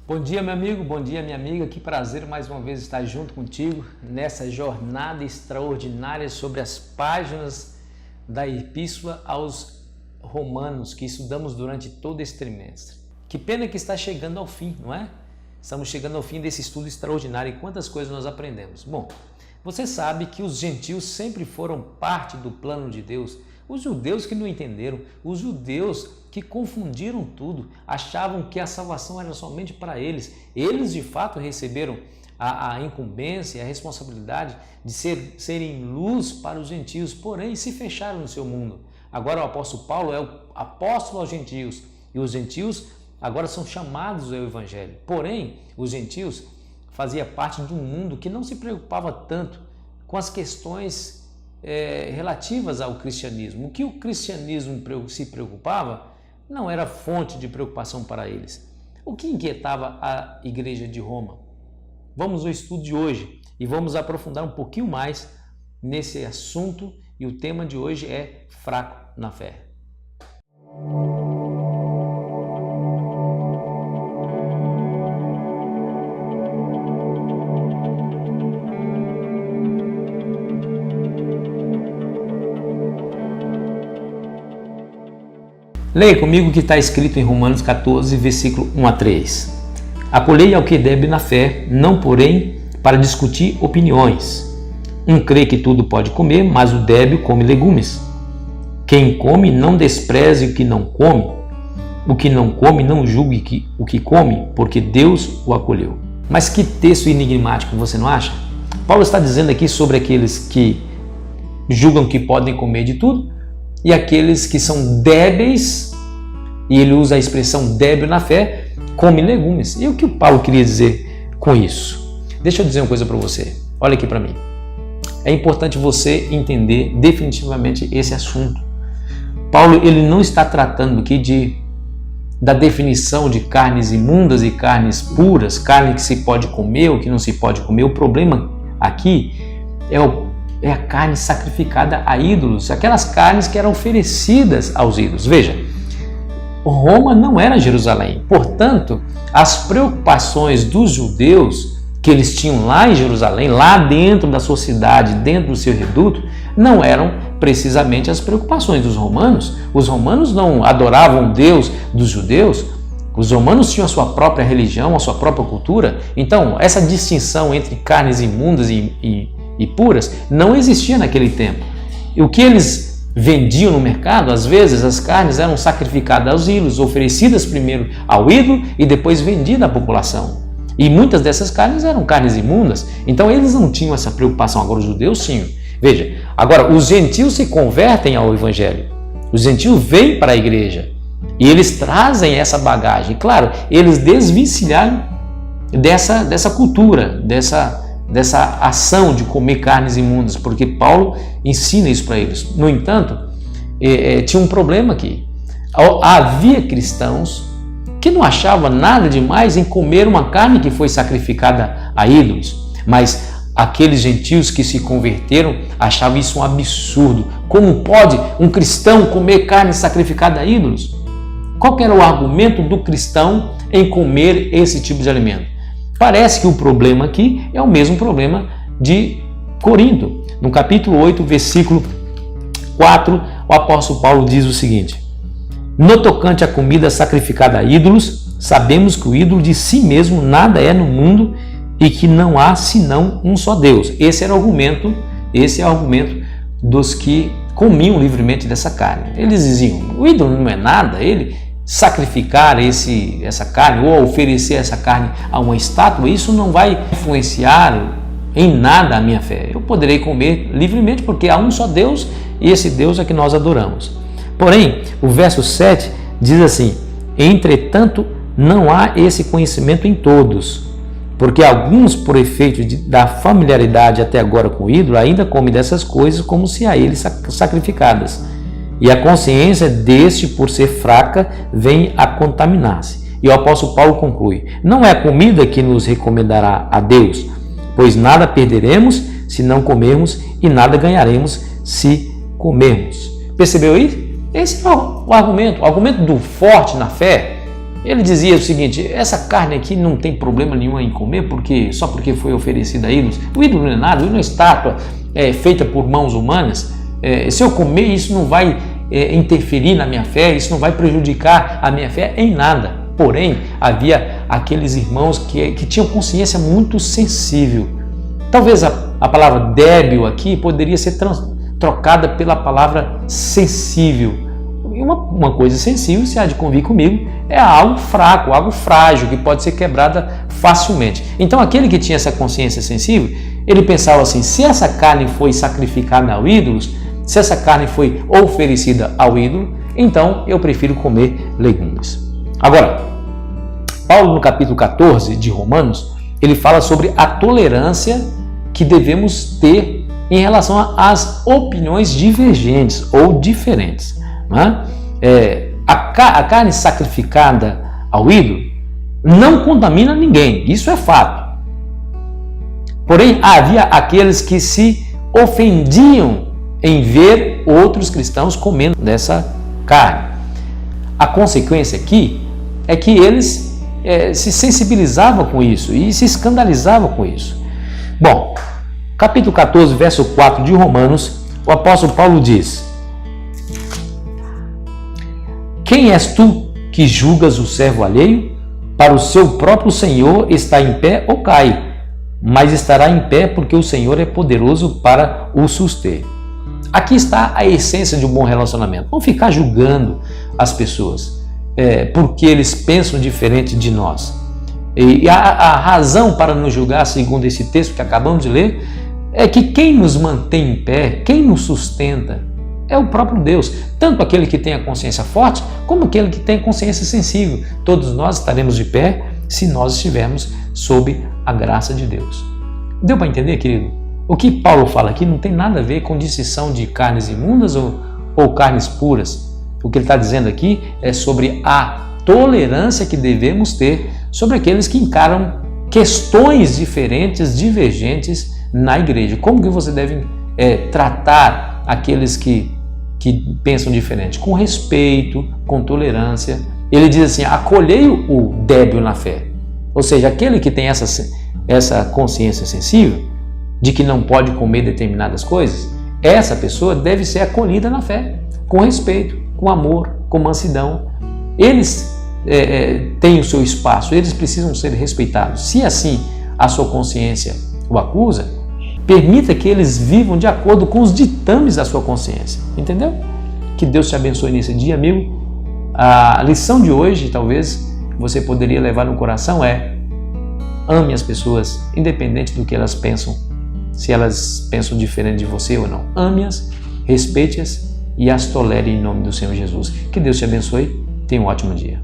Bom dia, meu amigo, bom dia, minha amiga. Que prazer mais uma vez estar junto contigo nessa jornada extraordinária sobre as páginas da Epístola aos Romanos que estudamos durante todo esse trimestre. Que pena que está chegando ao fim, não é? Estamos chegando ao fim desse estudo extraordinário e quantas coisas nós aprendemos. Bom, você sabe que os gentios sempre foram parte do plano de Deus. Os judeus que não entenderam, os judeus que confundiram tudo, achavam que a salvação era somente para eles. Eles de fato receberam a incumbência, a responsabilidade de serem luz para os gentios, porém se fecharam no seu mundo. Agora o apóstolo Paulo é o apóstolo aos gentios e os gentios agora são chamados ao evangelho. Porém, os gentios faziam parte de um mundo que não se preocupava tanto com as questões relativas ao cristianismo. O que o cristianismo se preocupava não era fonte de preocupação para eles. O que inquietava a igreja de Roma? Vamos ao estudo de hoje e vamos aprofundar um pouquinho mais nesse assunto e o tema de hoje é fraco na fé. Leia comigo o que está escrito em Romanos 14, versículo 1 a 3. Acolhei ao que deve na fé, não porém para discutir opiniões. Um crê que tudo pode comer, mas o débil come legumes. Quem come não despreze o que não come. O que não come não julgue o que come, porque Deus o acolheu. Mas que texto enigmático, você não acha? Paulo está dizendo aqui sobre aqueles que julgam que podem comer de tudo, e aqueles que são débeis, e ele usa a expressão débil na fé, come legumes. E o que o Paulo queria dizer com isso? Deixa eu dizer uma coisa para você. Olha aqui para mim. É importante você entender definitivamente esse assunto. Paulo ele não está tratando aqui da definição de carnes imundas e carnes puras, carne que se pode comer ou que não se pode comer. O problema aqui é a carne sacrificada a ídolos, aquelas carnes que eram oferecidas aos ídolos. Veja, Roma não era Jerusalém, portanto, as preocupações dos judeus que eles tinham lá em Jerusalém, lá dentro da sua cidade, dentro do seu reduto, não eram precisamente as preocupações dos romanos. Os romanos não adoravam o Deus dos judeus, os romanos tinham a sua própria religião, a sua própria cultura. Então, essa distinção entre carnes imundas e puras não existia naquele tempo. E o que eles vendiam no mercado, às vezes as carnes eram sacrificadas aos ídolos, oferecidas primeiro ao ídolo e depois vendidas à população. E muitas dessas carnes eram carnes imundas, então eles não tinham essa preocupação. Agora os judeus tinham. Veja, agora os gentios se convertem ao evangelho, os gentios vêm para a igreja e eles trazem essa bagagem. Claro, eles desvencilharam dessa cultura, dessa ação de comer carnes imundas, porque Paulo ensina isso para eles. No entanto, tinha um problema aqui. Havia cristãos que não achavam nada demais em comer uma carne que foi sacrificada a ídolos, mas aqueles gentios que se converteram achavam isso um absurdo. Como pode um cristão comer carne sacrificada a ídolos? Qual era o argumento do cristão em comer esse tipo de alimento? Parece que o problema aqui é o mesmo problema de Corinto. No capítulo 8, versículo 4, o apóstolo Paulo diz o seguinte: no tocante à comida sacrificada a ídolos, sabemos que o ídolo de si mesmo nada é no mundo e que não há senão um só Deus. Esse é o argumento dos que comiam livremente dessa carne. Eles diziam, o ídolo não é nada, ele sacrificar essa carne ou oferecer essa carne a uma estátua, isso não vai influenciar em nada a minha fé. Eu poderei comer livremente porque há um só Deus e esse Deus é que nós adoramos. Porém, o verso 7 diz assim: entretanto, não há esse conhecimento em todos, porque alguns, por efeito da familiaridade até agora com o ídolo, ainda comem dessas coisas como se a eles sacrificadas. E a consciência deste, por ser fraca, vem a contaminar-se. E o apóstolo Paulo conclui: não é a comida que nos recomendará a Deus, pois nada perderemos se não comermos e nada ganharemos se comermos. Percebeu isso? Esse é o argumento do forte na fé. Ele dizia o seguinte: essa carne aqui não tem problema nenhum em comer, só porque foi oferecida a ídolos. O ídolo não é nada, o ídolo é uma estátua feita por mãos humanas. Se eu comer, isso não vai interferir na minha fé, isso não vai prejudicar a minha fé em nada. Porém, havia aqueles irmãos que tinham consciência muito sensível. Talvez a palavra débil aqui poderia ser trocada pela palavra sensível. E uma coisa sensível, se há de convir comigo, é algo fraco, algo frágil, que pode ser quebrada facilmente. Então, aquele que tinha essa consciência sensível, ele pensava assim: se essa carne foi sacrificada ao ídolo, se essa carne foi oferecida ao ídolo, então eu prefiro comer legumes. Agora, Paulo, no capítulo 14 de Romanos, ele fala sobre a tolerância que devemos ter em relação às opiniões divergentes ou diferentes. A carne sacrificada ao ídolo não contamina ninguém, isso é fato. Porém, havia aqueles que se ofendiam em ver outros cristãos comendo dessa carne. A consequência aqui é que eles se sensibilizavam com isso e se escandalizavam com isso. Bom, capítulo 14, verso 4 de Romanos, o apóstolo Paulo diz: quem és tu que julgas o servo alheio? Para o seu próprio Senhor está em pé ou cai, mas estará em pé porque o Senhor é poderoso para o suster. Aqui está a essência de um bom relacionamento. Não ficar julgando as pessoas porque eles pensam diferente de nós. E a razão para nos julgar, segundo esse texto que acabamos de ler, é que quem nos mantém em pé, quem nos sustenta, é o próprio Deus. Tanto aquele que tem a consciência forte, como aquele que tem consciência sensível. Todos nós estaremos de pé se nós estivermos sob a graça de Deus. Deu para entender, querido? O que Paulo fala aqui não tem nada a ver com distinção de carnes imundas ou carnes puras. O que ele está dizendo aqui é sobre a tolerância que devemos ter sobre aqueles que encaram questões diferentes, divergentes na igreja. Como que você deve tratar aqueles que pensam diferente? Com respeito, com tolerância. Ele diz assim: acolhei o débil na fé. Ou seja, aquele que tem essa consciência sensível de que não pode comer determinadas coisas, essa pessoa deve ser acolhida na fé, com respeito, com amor, com mansidão. Eles têm o seu espaço, eles precisam ser respeitados. Se assim a sua consciência o acusa, permita que eles vivam de acordo com os ditames da sua consciência. Entendeu? Que Deus te abençoe nesse dia, amigo. A lição de hoje, talvez você poderia levar no coração, ame as pessoas, independente do que elas pensam, se elas pensam diferente de você ou não. Ame-as, respeite-as e as tolere em nome do Senhor Jesus. Que Deus te abençoe. Tenha um ótimo dia.